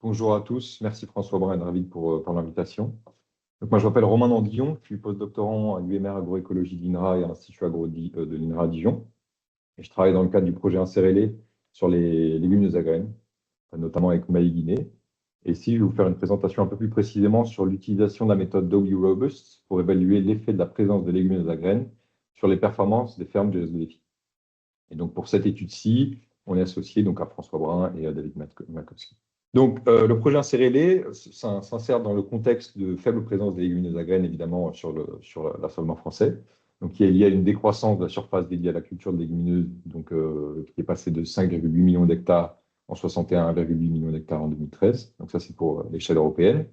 Bonjour à tous, merci François Brun Ravid pour l'invitation. Donc moi, je m'appelle Romain Nandillon, je suis postdoctorant à l'UMR Agroécologie de l'INRA et à l'Institut Agro de l'INRA à Dijon. Et je travaille dans le cadre du projet Insérer-les sur les légumineuses à graines, notamment avec Maï Guinée. Et ici, je vais vous faire une présentation un peu plus précisément sur l'utilisation de la méthode W Robust pour évaluer l'effet de la présence de légumineuses à graines sur les performances des fermes du réseau défi. Et donc pour cette étude-ci, on est associé donc à François Brun et à David Makowski. Donc, le projet Insérer-les s'insère dans le contexte de faible présence des légumineuses à graines, évidemment, sur l'assolement français. Donc, il y a une décroissance de la surface dédiée à la culture de légumineuses, donc, qui est passée de 5,8 millions d'hectares en 61 à 1,8 million d'hectares en 2013. Donc, ça, c'est pour l'échelle européenne.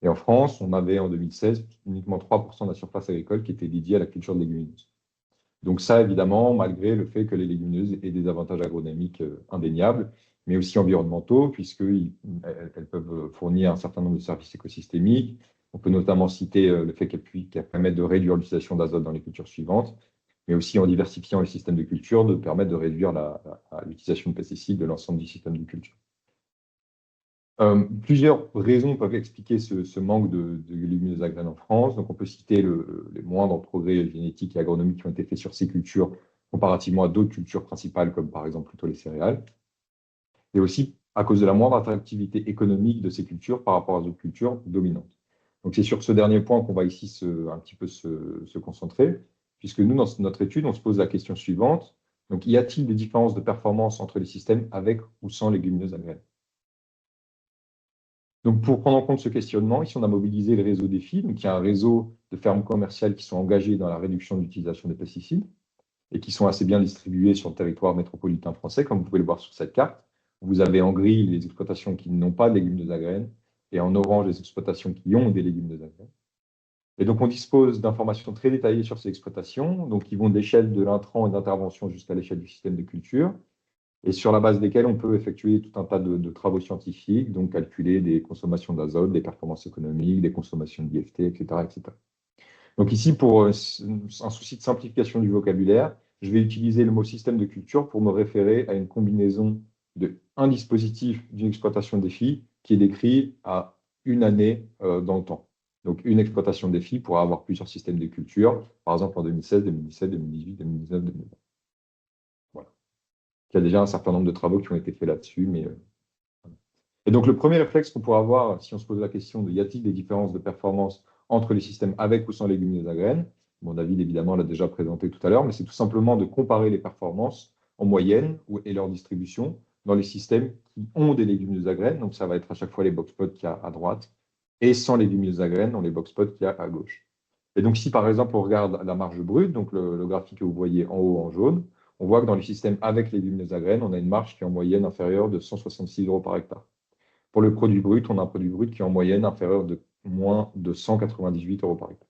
Et en France, on avait en 2016 uniquement 3% de la surface agricole qui était dédiée à la culture de légumineuses. Donc ça, évidemment, malgré le fait que les légumineuses aient des avantages agronomiques indéniables, mais aussi environnementaux, puisqu'elles peuvent fournir un certain nombre de services écosystémiques. On peut notamment citer le fait qu'elles permettent de réduire l'utilisation d'azote dans les cultures suivantes, mais aussi en diversifiant les systèmes de culture, de permettre de réduire l'utilisation de pesticides de l'ensemble du système de culture. Plusieurs raisons peuvent expliquer ce manque de légumineuses à graines en France. Donc, on peut citer les moindres progrès génétiques et agronomiques qui ont été faits sur ces cultures comparativement à d'autres cultures principales, comme par exemple plutôt les céréales. Et aussi à cause de la moindre attractivité économique de ces cultures par rapport à d'autres cultures dominantes. Donc, c'est sur ce dernier point qu'on va ici un petit peu se concentrer, puisque nous, dans notre étude, on se pose la question suivante. Donc, y a-t-il des différences de performance entre les systèmes avec ou sans légumineuses à graines? Donc, pour prendre en compte ce questionnement, ici, on a mobilisé le réseau Défi, donc il y a un réseau de fermes commerciales qui sont engagées dans la réduction de l'utilisation des pesticides et qui sont assez bien distribuées sur le territoire métropolitain français, comme vous pouvez le voir sur cette carte. Vous avez en gris les exploitations qui n'ont pas de légumineuses à graines et en orange les exploitations qui ont des légumineuses à graines. Et donc, on dispose d'informations très détaillées sur ces exploitations, donc qui vont de l'échelle de l'intrant et d'intervention jusqu'à l'échelle du système de culture, et sur la base desquels on peut effectuer tout un tas de travaux scientifiques, donc calculer des consommations d'azote, des performances économiques, des consommations d'IFT, etc., etc. Donc ici, pour un souci de simplification du vocabulaire, je vais utiliser le mot système de culture pour me référer à une combinaison d'un dispositif d'une exploitation défi qui est décrit à une année dans le temps. Donc une exploitation défi pourra avoir plusieurs systèmes de culture, par exemple en 2016, 2017, 2018, 2019, 2020. Voilà. Il y a déjà un certain nombre de travaux qui ont été faits là-dessus. Et donc, le premier réflexe qu'on pourra avoir, si on se pose la question de y a-t-il des différences de performance entre les systèmes avec ou sans légumineuses à graines, bon, David, évidemment, l'a déjà présenté tout à l'heure, mais c'est tout simplement de comparer les performances en moyenne et leur distribution dans les systèmes qui ont des légumineuses à graines. Donc, ça va être à chaque fois les box-plots qu'il y a à droite et sans légumineuses à graines dans les box-plots qu'il y a à gauche. Et donc, si par exemple, on regarde la marge brute, donc le graphique que vous voyez en haut en jaune, on voit que dans les systèmes avec légumineuses à graines, on a une marge qui est en moyenne inférieure de 166 euros par hectare. Pour le produit brut, on a un produit brut qui est en moyenne inférieur de moins de 198 euros par hectare.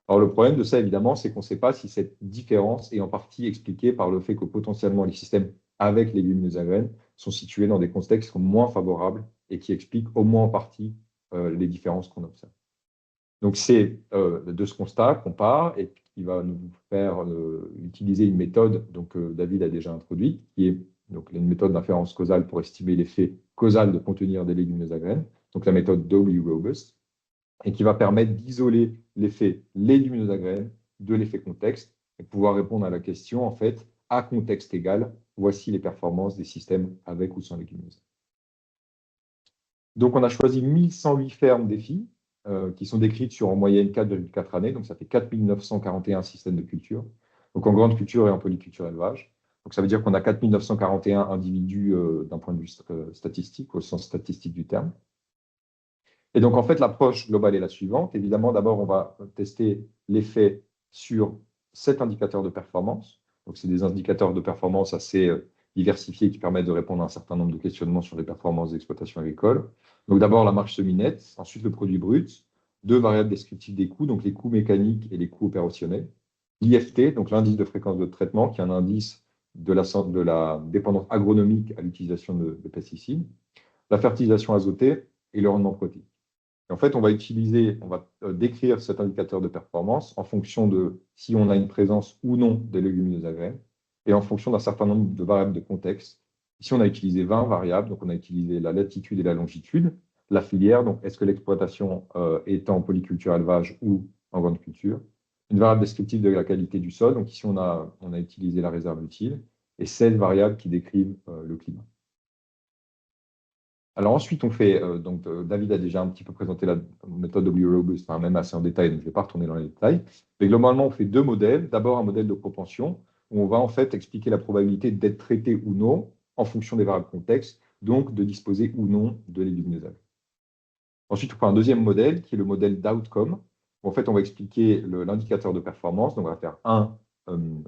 Alors, le problème de ça, évidemment, c'est qu'on ne sait pas si cette différence est en partie expliquée par le fait que potentiellement les systèmes avec légumineuses à graines sont situés dans des contextes moins favorables et qui expliquent au moins en partie les différences qu'on observe. Donc, c'est de ce constat qu'on part et qui va nous faire utiliser une méthode, donc David a déjà introduite, qui est donc une méthode d'inférence causale pour estimer l'effet causal de contenir des légumineuses à graines, donc la méthode W Robust, et qui va permettre d'isoler l'effet légumineuses à graines de l'effet contexte et pouvoir répondre à la question, en fait, à contexte égal, voici les performances des systèmes avec ou sans légumineuses. Donc, on a choisi 1108 fermes défis qui sont décrites sur en moyenne 4,4 années. Donc, ça fait 4941 systèmes de culture. Donc, en grande culture et en polyculture élevage. Donc, ça veut dire qu'on a 4941 individus d'un point de vue statistique, au sens statistique du terme. Et donc, en fait, l'approche globale est la suivante. Évidemment, d'abord, on va tester l'effet sur 7 indicateurs de performance. Donc, c'est des indicateurs de performance assez diversifiés qui permettent de répondre à un certain nombre de questionnements sur les performances d'exploitation agricole. Donc, d'abord, la marge semi-nette, ensuite le produit brut, 2 variables descriptives des coûts, donc les coûts mécaniques et les coûts opérationnels. L'IFT, donc l'indice de fréquence de traitement, qui est un indice de la dépendance agronomique à l'utilisation de pesticides. La fertilisation azotée et le rendement protéique. Et en fait, on va décrire cet indicateur de performance en fonction de si on a une présence ou non des légumineuses à graines et en fonction d'un certain nombre de variables de contexte Ici, on a utilisé 20 variables, donc on a utilisé la latitude et la longitude, la filière, donc est-ce que l'exploitation est en polyculture élevage ou en grande culture, une variable descriptive de la qualité du sol, donc ici on a utilisé la réserve utile, et 16 variables qui décrivent le climat. Alors ensuite, on fait, David a déjà un petit peu présenté la méthode W-Robust, même assez en détail, donc je ne vais pas retourner dans les détails. Mais globalement, on fait deux modèles. D'abord, un modèle de propension, où on va en fait expliquer la probabilité d'être traité ou non en fonction des variables contextes, donc de disposer ou non de légumineuses. Ensuite, on fait un deuxième modèle, qui est le modèle d'outcome. En fait, on va expliquer l'indicateur de performance. Donc, on va faire un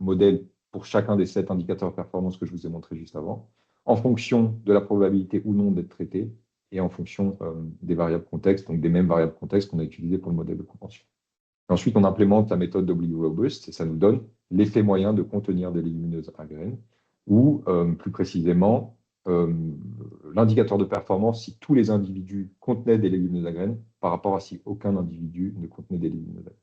modèle pour chacun des 7 indicateurs de performance que je vous ai montré juste avant, en fonction de la probabilité ou non d'être traité, et en fonction des variables contextes, donc des mêmes variables contextes qu'on a utilisées pour le modèle de propension. Ensuite, on implémente la méthode W-Robust, et ça nous donne l'effet moyen de contenir des légumineuses à graines, ou plus précisément, l'indicateur de performance si tous les individus contenaient des légumineuses à graines par rapport à si aucun individu ne contenait des légumineuses à graines.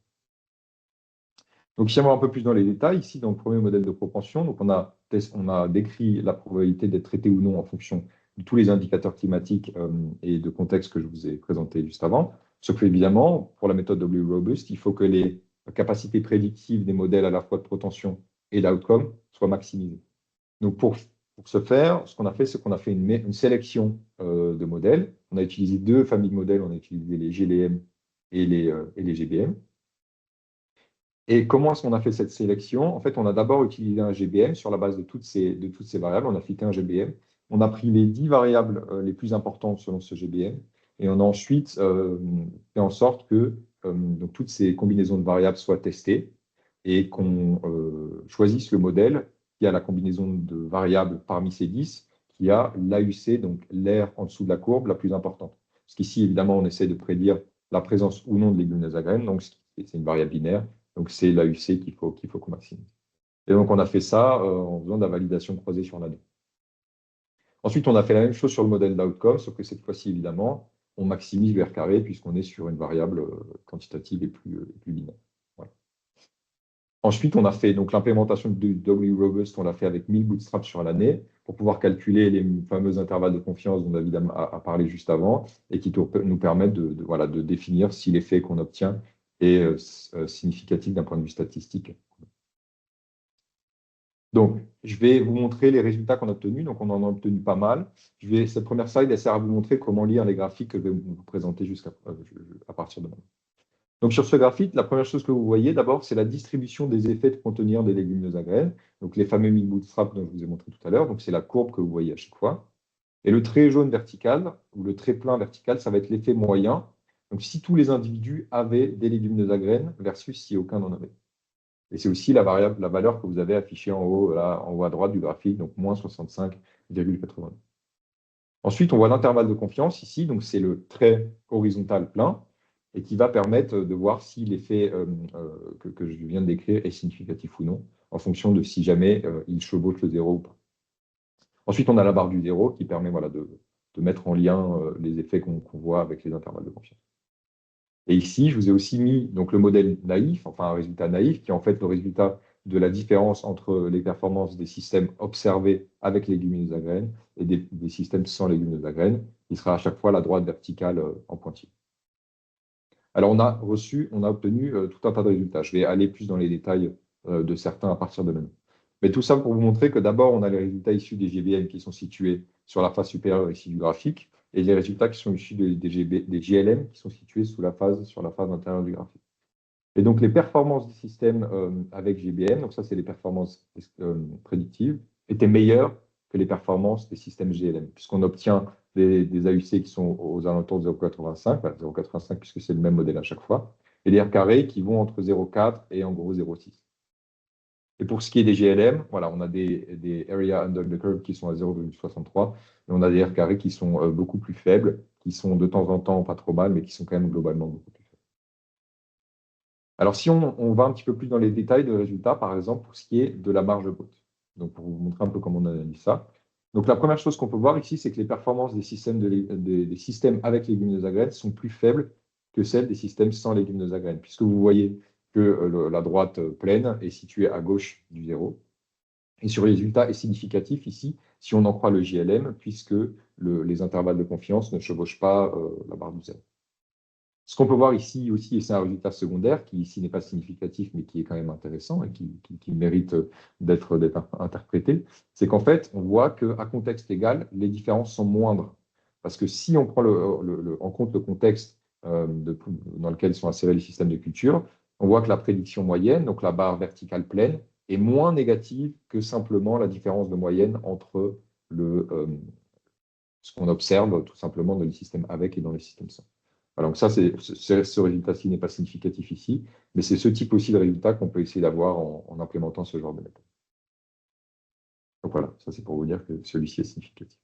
Donc, si on va un peu plus dans les détails, ici, dans le premier modèle de propension, donc on a décrit la probabilité d'être traité ou non en fonction de tous les indicateurs climatiques et de contexte que je vous ai présenté juste avant. Sauf qu'évidemment, pour la méthode W-Robust, il faut que les capacités prédictives des modèles à la fois de propension et d'outcome soient maximisées. Donc, pour ce faire, ce qu'on a fait, c'est qu'on a fait une sélection de modèles. On a utilisé deux familles de modèles. On a utilisé les GLM et les GBM. Et comment est-ce qu'on a fait cette sélection? En fait, on a d'abord utilisé un GBM sur la base de toutes ces variables. On a fité un GBM. On a pris les 10 variables les plus importantes selon ce GBM. Et on a ensuite fait en sorte que donc, toutes ces combinaisons de variables soient testées et qu'on choisisse le modèle qui a la combinaison de variables parmi ces 10, qui a l'AUC, donc l'aire en dessous de la courbe, la plus importante. Parce qu'ici, évidemment, on essaie de prédire la présence ou non de légumineuses à graines, donc c'est une variable binaire. Donc, c'est l'AUC qu'il faut qu'on maximise. Et donc, on a fait ça en faisant de la validation croisée sur l'année. Ensuite, on a fait la même chose sur le modèle d'outcome, sauf que cette fois-ci, évidemment, on maximise le R carré puisqu'on est sur une variable quantitative et plus binaire. Voilà. Ensuite, on a fait donc l'implémentation de W-Robust, on l'a fait avec 1000 bootstraps sur l'année pour pouvoir calculer les fameux intervalles de confiance dont David a parlé juste avant et qui nous permettent de définir si l'effet qu'on obtient est significatif d'un point de vue statistique. Donc, je vais vous montrer les résultats qu'on a obtenus. Donc, on en a obtenu pas mal. Cette première slide, elle sert à vous montrer comment lire les graphiques que je vais vous présenter à partir de maintenant. Donc, sur ce graphique, la première chose que vous voyez, d'abord, c'est la distribution des effets de contenir des légumineuses à graines. Donc, les fameux 1000 bootstraps dont je vous ai montré tout à l'heure. Donc, c'est la courbe que vous voyez à chaque fois. Et le trait jaune vertical, ou le trait plein vertical, ça va être l'effet moyen. Donc, si tous les individus avaient des légumineuses à graines versus si aucun n'en avait. Et c'est aussi la valeur que vous avez affichée en haut, là, en haut à droite du graphique, donc moins 65,80. Ensuite, on voit l'intervalle de confiance ici, donc c'est le trait horizontal plein, et qui va permettre de voir si l'effet que je viens de décrire est significatif ou non, en fonction de si jamais il chevauche le zéro ou pas. Ensuite, on a la barre du zéro qui permet de mettre en lien les effets qu'on voit avec les intervalles de confiance. Et ici, je vous ai aussi mis donc, le modèle naïf, enfin un résultat naïf, qui est en fait le résultat de la différence entre les performances des systèmes observés avec légumineuses à graines et des systèmes sans légumineuses à graines, qui sera à chaque fois la droite verticale en pointillé. Alors, on a obtenu tout un tas de résultats. Je vais aller plus dans les détails de certains à partir de maintenant. Mais tout ça pour vous montrer que d'abord, on a les résultats issus des GBM qui sont situés sur la face supérieure ici du graphique, et les résultats qui sont issus des GLM qui sont situés sur la phase intérieure du graphique. Et donc, les performances des systèmes avec GBM, donc ça, c'est les performances prédictives, étaient meilleures que les performances des systèmes GLM, puisqu'on obtient des AUC qui sont aux alentours de 0,85, 0,85 puisque c'est le même modèle à chaque fois, et des R carrés qui vont entre 0,4 et en gros 0,6. Et pour ce qui est des GLM, voilà, on a des area under the curve qui sont à 0,63, et on a des R carrés qui sont beaucoup plus faibles, qui sont de temps en temps pas trop mal, mais qui sont quand même globalement beaucoup plus faibles. Alors, si on va un petit peu plus dans les détails de résultats, par exemple, pour ce qui est de la marge brute. Donc, pour vous montrer un peu comment on analyse ça. Donc, la première chose qu'on peut voir ici, c'est que les performances des systèmes, des systèmes avec légumineuses à graines sont plus faibles que celles des systèmes sans légumineuses à graines, puisque vous voyez que la droite pleine est située à gauche du zéro. Et ce résultat est significatif ici, si on en croit le JLM, puisque les intervalles de confiance ne chevauchent pas la barre du zéro. Ce qu'on peut voir ici aussi, et c'est un résultat secondaire qui ici n'est pas significatif, mais qui est quand même intéressant et qui mérite d'être interprété, c'est qu'en fait, on voit qu'à contexte égal, les différences sont moindres. Parce que si on prend en compte le contexte dans lequel sont insérés les systèmes de culture, on voit que la prédiction moyenne, donc la barre verticale pleine, est moins négative que simplement la différence de moyenne entre ce qu'on observe tout simplement dans les systèmes avec et dans les systèmes sans. Voilà, donc ça, ce résultat-ci n'est pas significatif ici, mais c'est ce type aussi de résultat qu'on peut essayer d'avoir en implémentant ce genre de méthode. Donc voilà, ça c'est pour vous dire que celui-ci est significatif.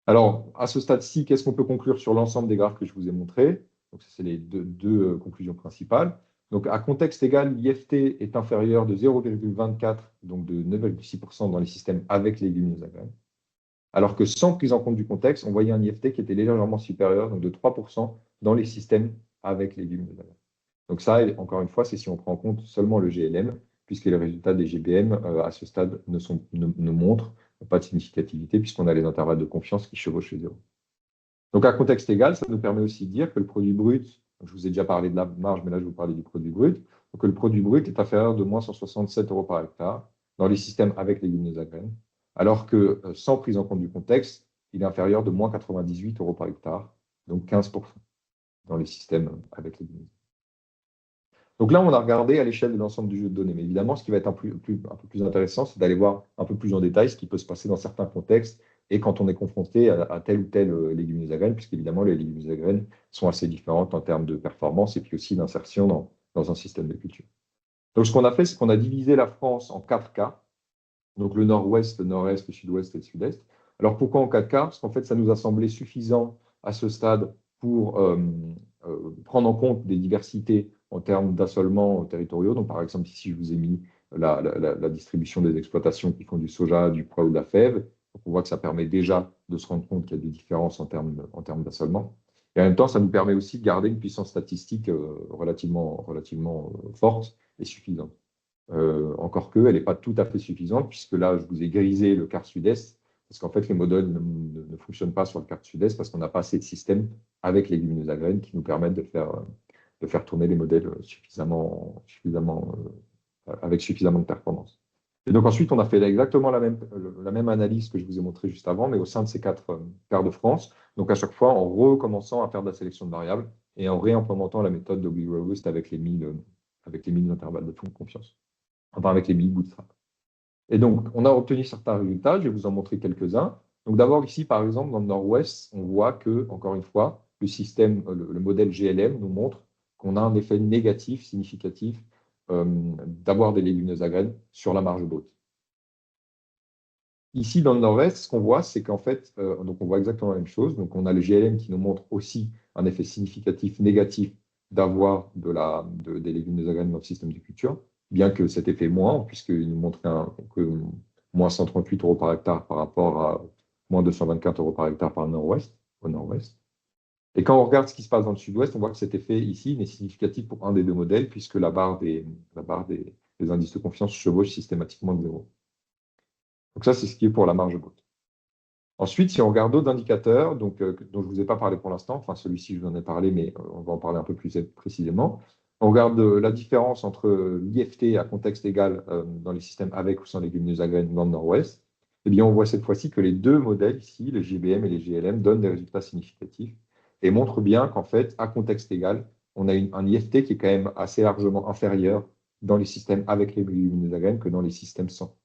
Alors, à ce stade-ci, qu'est-ce qu'on peut conclure sur l'ensemble des graphes que je vous ai montrés? Donc, c'est les deux conclusions principales. Donc, à contexte égal, l'IFT est inférieur de 0,24, donc de 9,6% dans les systèmes avec légumineuses à graines. Alors que sans prise en compte du contexte, on voyait un IFT qui était légèrement supérieur, donc de 3% dans les systèmes avec légumineuses à graines. Donc ça, encore une fois, c'est si on prend en compte seulement le GLM, puisque les résultats des GBM à ce stade ne montrent pas de significativité, puisqu'on a les intervalles de confiance qui chevauchent les zéros. Donc à contexte égal, ça nous permet aussi de dire que le produit brut, je vous ai déjà parlé de la marge, mais là je vous parlais du produit brut, donc le produit brut est inférieur de moins 167 euros par hectare dans les systèmes avec légumineuses à graines, alors que sans prise en compte du contexte, il est inférieur de moins 98 euros par hectare, donc 15% dans les systèmes avec légumineuses. Donc là, on a regardé à l'échelle de l'ensemble du jeu de données. Mais évidemment, ce qui va être un peu plus intéressant, c'est d'aller voir un peu plus en détail ce qui peut se passer dans certains contextes et quand on est confronté à telle ou telle légumineuse à graines, puisqu'évidemment, les légumineuses à graines sont assez différentes en termes de performance et puis aussi d'insertion dans un système de culture. Donc, ce qu'on a fait, c'est qu'on a divisé la France en 4 cas. Donc, le nord-ouest, le nord-est, le sud-ouest et le sud-est. Alors, pourquoi en 4 cas? Parce qu'en fait, ça nous a semblé suffisant à ce stade pour prendre en compte des diversités en termes d'assolements territoriaux. Donc, par exemple, ici, je vous ai mis la distribution des exploitations qui font du soja, du pois ou de la fève. Donc, on voit que ça permet déjà de se rendre compte qu'il y a des différences en termes d'assolement. Et en même temps, ça nous permet aussi de garder une puissance statistique relativement forte et suffisante. Encore que, elle n'est pas tout à fait suffisante, puisque là, je vous ai grisé le quart sud-est, parce qu'en fait, les modèles ne fonctionnent pas sur le quart sud-est, parce qu'on n'a pas assez de systèmes avec les légumineuses à graines qui nous permettent de faire tourner les modèles avec suffisamment de performance. Et donc ensuite, on a fait exactement la même analyse que je vous ai montré juste avant, mais au sein de ces 4 quarts de France, donc à chaque fois en recommençant à faire de la sélection de variables et en réimplémentant la méthode de Robust avec les 1000 intervalles de confiance. Enfin, avec les 1000 bootstraps. Et donc, on a obtenu certains résultats, je vais vous en montrer quelques-uns. Donc, d'abord, ici, par exemple, dans le nord-ouest, on voit que, encore une fois, le modèle GLM nous montre qu'on a un effet négatif significatif d'avoir des légumineuses à graines sur la marge brute. Ici, dans le nord-est, ce qu'on voit, c'est qu'en fait, donc on voit exactement la même chose. Donc, on a le GLM qui nous montre aussi un effet significatif négatif d'avoir des légumineuses à graines dans le système de culture, bien que cet effet est moins, puisqu'il nous montre que moins 138 euros par hectare par rapport à moins 224 euros par hectare au nord-ouest. Et quand on regarde ce qui se passe dans le sud-ouest, on voit que cet effet ici n'est significatif pour un des deux modèles, puisque la barre des indices de confiance chevauche systématiquement de zéro. Donc ça, c'est ce qui est pour la marge brute. Ensuite, si on regarde d'autres indicateurs, dont je ne vous ai pas parlé pour l'instant, enfin celui-ci, je vous en ai parlé, mais on va en parler un peu plus précisément. On regarde la différence entre l'IFT à contexte égal dans les systèmes avec ou sans légumineuses à graines dans le nord-ouest. Eh bien, on voit cette fois-ci que les deux modèles ici, les GBM et les GLM, donnent des résultats significatifs et montrent bien qu'en fait, à contexte égal, on a un IFT qui est quand même assez largement inférieur dans les systèmes avec les légumineuses à graines que dans les systèmes sans.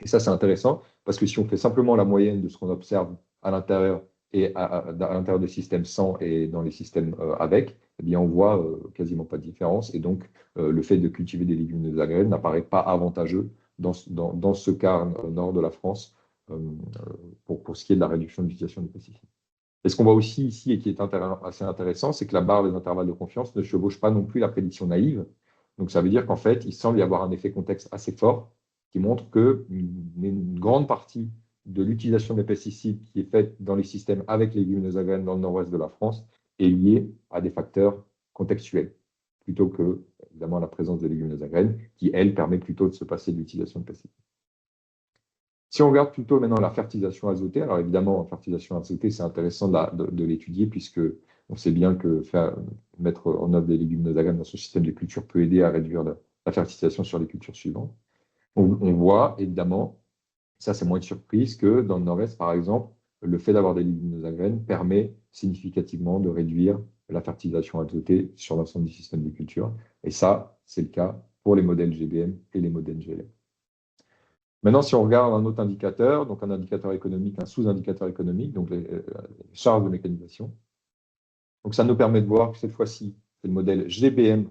Et ça, c'est intéressant parce que si on fait simplement la moyenne de ce qu'on observe à l'intérieur et à l'intérieur des systèmes sans et dans les systèmes avec, eh bien, on voit quasiment pas de différence. Et donc, le fait de cultiver des légumineuses à graines n'apparaît pas avantageux dans ce quart nord de la France pour ce qui est de la réduction de l'utilisation des pesticides. Et ce qu'on voit aussi ici et qui est assez intéressant, c'est que la barre des intervalles de confiance ne chevauche pas non plus la prédiction naïve. Donc, ça veut dire qu'en fait, il semble y avoir un effet contexte assez fort qui montre qu'une grande partie de l'utilisation des pesticides qui est faite dans les systèmes avec les légumineuses à graines dans le nord-ouest de la France est liée à des facteurs contextuels, plutôt que, évidemment, la présence des légumineuses à graines, qui, elle, permet plutôt de se passer de l'utilisation de pesticides. Si on regarde plutôt maintenant la fertilisation azotée, alors évidemment, la fertilisation azotée, c'est intéressant de l'étudier puisque on sait bien que mettre en œuvre des légumineuses à graines dans ce système de culture peut aider à réduire la fertilisation sur les cultures suivantes. On voit évidemment, ça c'est moins une surprise, que dans le nord-est, par exemple, le fait d'avoir des légumineuses à graines permet significativement de réduire la fertilisation azotée sur l'ensemble du système de culture. Et ça, c'est le cas pour les modèles GBM et les modèles GLM. Maintenant, si on regarde un autre indicateur, donc un indicateur économique, un sous-indicateur économique, donc les charges de mécanisation. Donc ça nous permet de voir que cette fois-ci, c'est le modèle GBM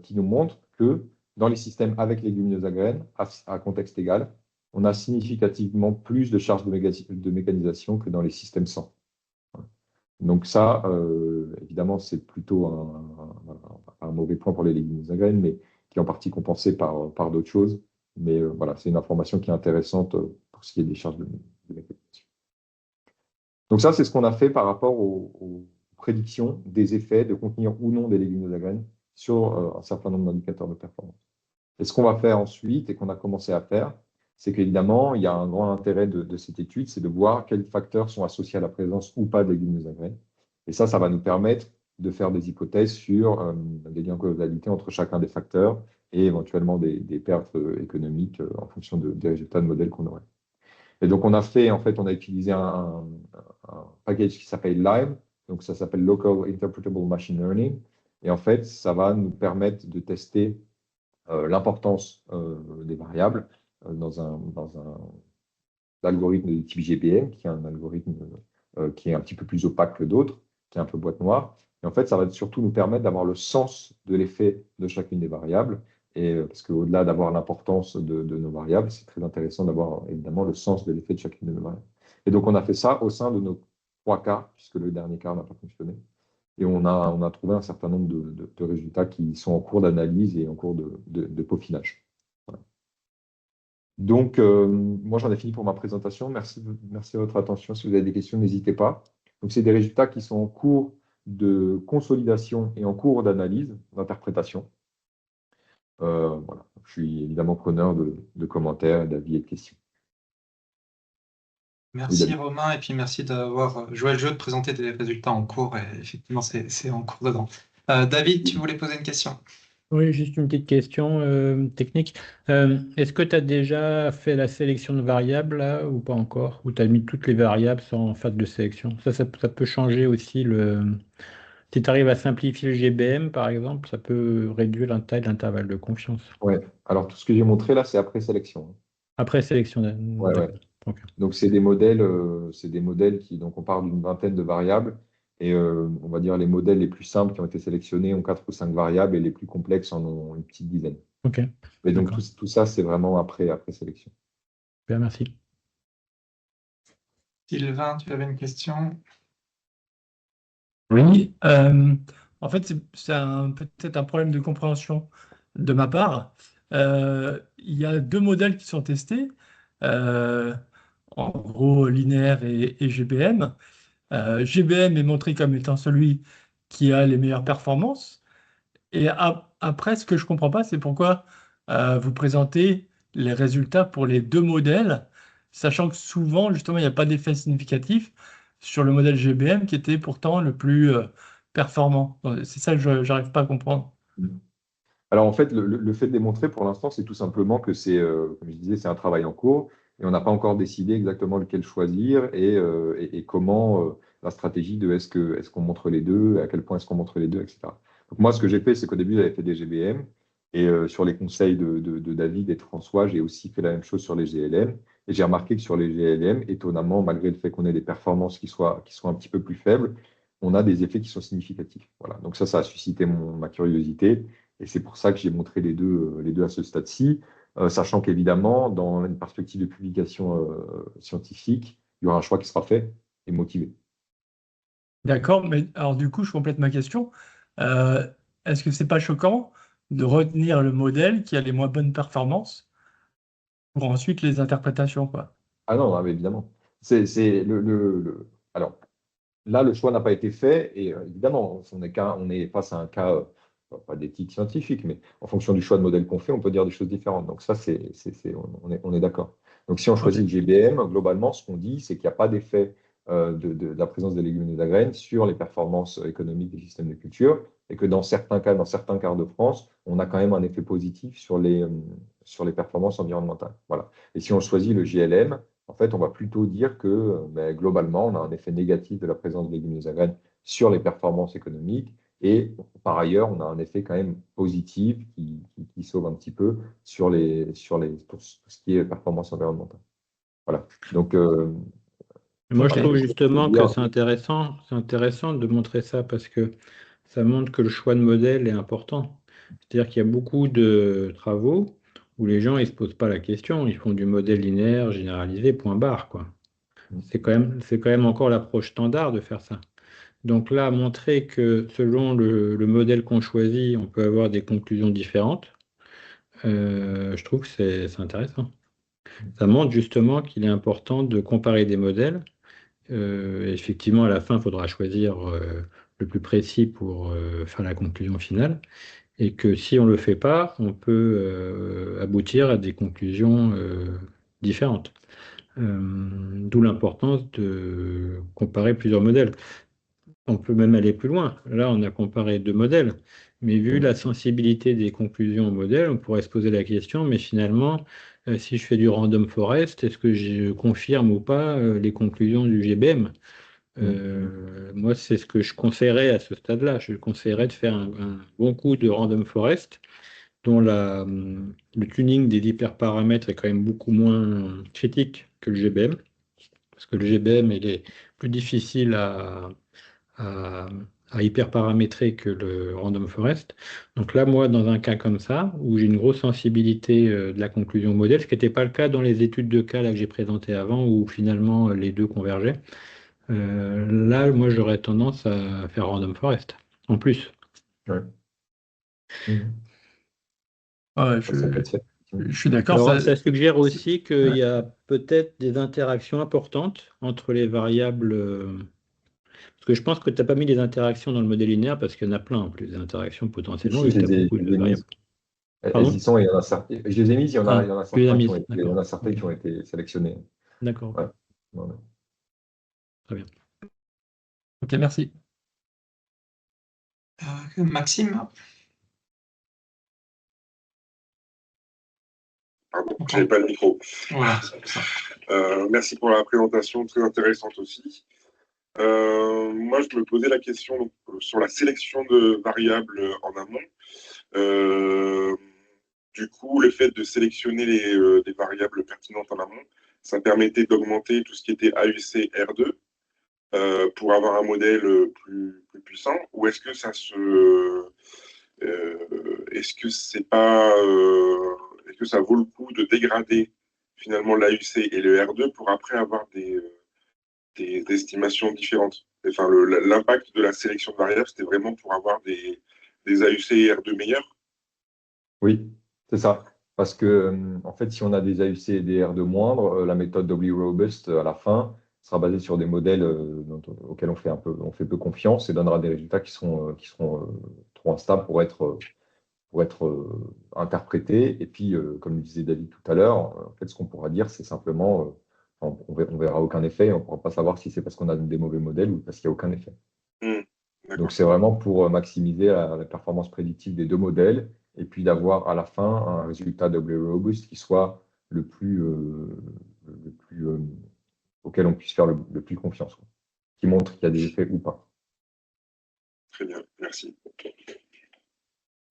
qui nous montre que dans les systèmes avec légumineuses à graines, à contexte égal, on a significativement plus de charges de mécanisation que dans les systèmes sans. Donc ça, évidemment, c'est plutôt un mauvais point pour les légumineuses à graines, mais qui est en partie compensé par d'autres choses. Mais voilà, c'est une information qui est intéressante pour ce qui est des charges de mécanisation. Donc ça, c'est ce qu'on a fait par rapport aux prédictions des effets de contenir ou non des légumineuses à graines sur un certain nombre d'indicateurs de performance. Et ce qu'on va faire ensuite, et qu'on a commencé à faire, c'est qu'évidemment, il y a un grand intérêt de cette étude, c'est de voir quels facteurs sont associés à la présence ou pas de légumineuses à graines. Et ça va nous permettre de faire des hypothèses sur des liens de causalité entre chacun des facteurs et éventuellement des pertes économiques en fonction des résultats de modèles qu'on aurait. Et donc, on a utilisé un package qui s'appelle LIME, donc ça s'appelle Local Interpretable Machine Learning. Et en fait, ça va nous permettre de tester l'importance des variables dans un algorithme de type GBM, qui est un algorithme qui est un petit peu plus opaque que d'autres, qui est un peu boîte noire. Et en fait, ça va surtout nous permettre d'avoir le sens de l'effet de chacune des variables. Et parce qu'au-delà d'avoir l'importance de nos variables, c'est très intéressant d'avoir évidemment le sens de l'effet de chacune de nos variables. Et donc, on a fait ça au sein de nos 3 cas, puisque le dernier cas n'a pas fonctionné. Et on a trouvé un certain nombre de résultats qui sont en cours d'analyse et en cours de peaufinage. Voilà. Donc, moi, j'en ai fini pour ma présentation. Merci de votre attention. Si vous avez des questions, n'hésitez pas. Donc, c'est des résultats qui sont en cours de consolidation et en cours d'analyse, d'interprétation. Voilà. Je suis évidemment preneur de commentaires, d'avis et de questions. Merci Romain, et puis merci d'avoir joué le jeu de présenter des résultats en cours. Et effectivement, c'est en cours dedans. David, tu voulais poser une question? Oui, juste une petite question technique. Est-ce que tu as déjà fait la sélection de variables là, ou pas encore? Ou tu as mis toutes les variables sans phase de sélection? Ça peut changer aussi le. Si tu arrives à simplifier le GBM, par exemple, ça peut réduire la taille de l'intervalle de confiance. Ouais. Alors, tout ce que j'ai montré là, c'est après sélection. Après sélection, Ouais, d'accord. ouais. Ok. Donc, c'est des modèles qui, donc, on parle d'une vingtaine de variables. Et on va dire les modèles les plus simples qui ont été sélectionnés ont 4 ou 5 variables et les plus complexes en ont une petite dizaine. Ok. Et donc, D'accord. tout ça, c'est vraiment après sélection. Bien, merci. Sylvain, tu avais une question? Oui, en fait, c'est peut-être un problème de compréhension de ma part. Il y a 2 modèles qui sont testés, euh, en gros linéaire et GBM. GBM est montré comme étant celui qui a les meilleures performances. Et après, ce que je ne comprends pas, c'est pourquoi vous présentez les résultats pour les 2 modèles, sachant que souvent, justement, il n'y a pas d'effet significatif sur le modèle GBM qui était pourtant le plus performant. C'est ça que je n'arrive pas à comprendre. Alors, en fait, le fait de démontrer pour l'instant, c'est tout simplement que c'est, comme je disais, c'est un travail en cours et on n'a pas encore décidé exactement lequel choisir et comment la stratégie de est-ce qu'on montre les deux, à quel point est-ce qu'on montre les deux, etc. Donc, moi, ce que j'ai fait, c'est qu'au début, j'avais fait des GBM et sur les conseils de David et de François, j'ai aussi fait la même chose sur les GLM. Et j'ai remarqué que sur les GLM, étonnamment, malgré le fait qu'on ait des performances qui soient un petit peu plus faibles, on a des effets qui sont significatifs. Voilà. Donc ça a suscité ma curiosité. Et c'est pour ça que j'ai montré les deux à ce stade-ci, sachant qu'évidemment, dans une perspective de publication scientifique, il y aura un choix qui sera fait et motivé. D'accord, mais alors du coup, je complète ma question. Euh, Est-ce que c'est pas choquant de retenir le modèle qui a les moins bonnes performances pour ensuite les interprétations, quoi? Ah non, mais évidemment. Alors, là, le choix n'a pas été fait et évidemment, on est face à un cas, pas d'éthique scientifique, mais en fonction du choix de modèle qu'on fait, on peut dire des choses différentes. Donc ça, on est d'accord. Donc, si on choisit le GBM, globalement, ce qu'on dit, c'est qu'il n'y a pas d'effet de la présence des légumes et des graines sur les performances économiques des systèmes de culture, et que dans certains cas, dans certains quarts de France, on a quand même un effet positif sur les performances environnementales. Voilà. Et si on choisit le GLM, en fait, on va plutôt dire que globalement, on a un effet négatif de la présence de légumes et des graines sur les performances économiques, et par ailleurs, on a un effet quand même positif qui sauve un petit peu sur pour ce qui est performance environnementale. Voilà. Donc, Moi, je voilà, trouve je justement peux que dire. c'est intéressant de montrer ça parce que ça montre que le choix de modèle est important. C'est-à-dire qu'il y a beaucoup de travaux où les gens ils se posent pas la question, ils font du modèle linéaire généralisé, point barre, quoi. C'est quand même encore l'approche standard de faire ça. Donc là, montrer que selon le modèle qu'on choisit, on peut avoir des conclusions différentes, je trouve que c'est intéressant. Ça montre justement qu'il est important de comparer des modèles. Effectivement, à la fin, il faudra choisir le plus précis pour faire la conclusion finale. Et que si on ne le fait pas, on peut aboutir à des conclusions différentes. D'où l'importance de comparer plusieurs modèles. On peut même aller plus loin. Là, on a comparé deux modèles. Mais vu la sensibilité des conclusions au modèle, on pourrait se poser la question, mais finalement, si je fais du random forest, est-ce que je confirme ou pas les conclusions du GBM? Moi, c'est ce que je conseillerais à ce stade-là. Je conseillerais de faire un bon coup de random forest, dont le tuning des hyperparamètres est quand même beaucoup moins critique que le GBM, parce que le GBM, il est plus difficile à, à hyperparamétrer que le random forest. Donc là, moi, dans un cas comme ça, où j'ai une grosse sensibilité de la conclusion modèle, ce qui n'était pas le cas dans les études de cas là, que j'ai présentées avant, où finalement les deux convergeaient, là, moi, j'aurais tendance à faire random forest, en plus. Ouais. Ouais, Ça peut être fait. je suis d'accord. Alors, ça suggère aussi qu'il y a peut-être des interactions importantes entre les variables. Parce que je pense que tu n'as pas mis les interactions dans le modèle linéaire parce qu'il y en a plein en plus, des interactions potentiellement, Si, vu que tu as beaucoup je de les ai variables. mises. Elles y Pardon? sont, et il y en a certaines. Je les ai mises, Ah, il y en a tu les as certains mises, il y en d'accord. a certains qui ont été sélectionnés. D'accord, Ouais. Ouais. très bien. Ok, merci. Maxime? Pardon, je n'avais pas le micro. Voilà. Merci pour la présentation, très intéressante aussi. Moi, je me posais la question donc, sur la sélection de variables en amont. Du coup, le fait de sélectionner des variables pertinentes en amont, ça permettait d'augmenter tout ce qui était AUC R2 pour avoir un modèle plus puissant. Ou est-ce que ça se... est-ce que c'est pas... est-ce que ça vaut le coup de dégrader finalement l'AUC et le R2 pour après avoir des estimations différentes? Enfin, l'impact de la sélection de variables, c'était vraiment pour avoir des AUC et R2 meilleurs? Oui, c'est ça. Parce que, en fait, si on a des AUC et des R de moindre, la méthode W-Robust, à la fin, sera basée sur des modèles auxquels on fait peu confiance et donnera des résultats qui seront trop instables pour être interprétés. Et puis, comme le disait David tout à l'heure, en fait, ce qu'on pourra dire, c'est simplement, on verra aucun effet et on ne pourra pas savoir si c'est parce qu'on a des mauvais modèles ou parce qu'il n'y a aucun effet. Donc, c'est vraiment pour maximiser la performance prédictive des deux modèles et puis d'avoir à la fin un résultat W-Robust qui soit auquel on puisse faire le plus confiance, quoi, qui montre qu'il y a des effets ou pas. Très bien, merci.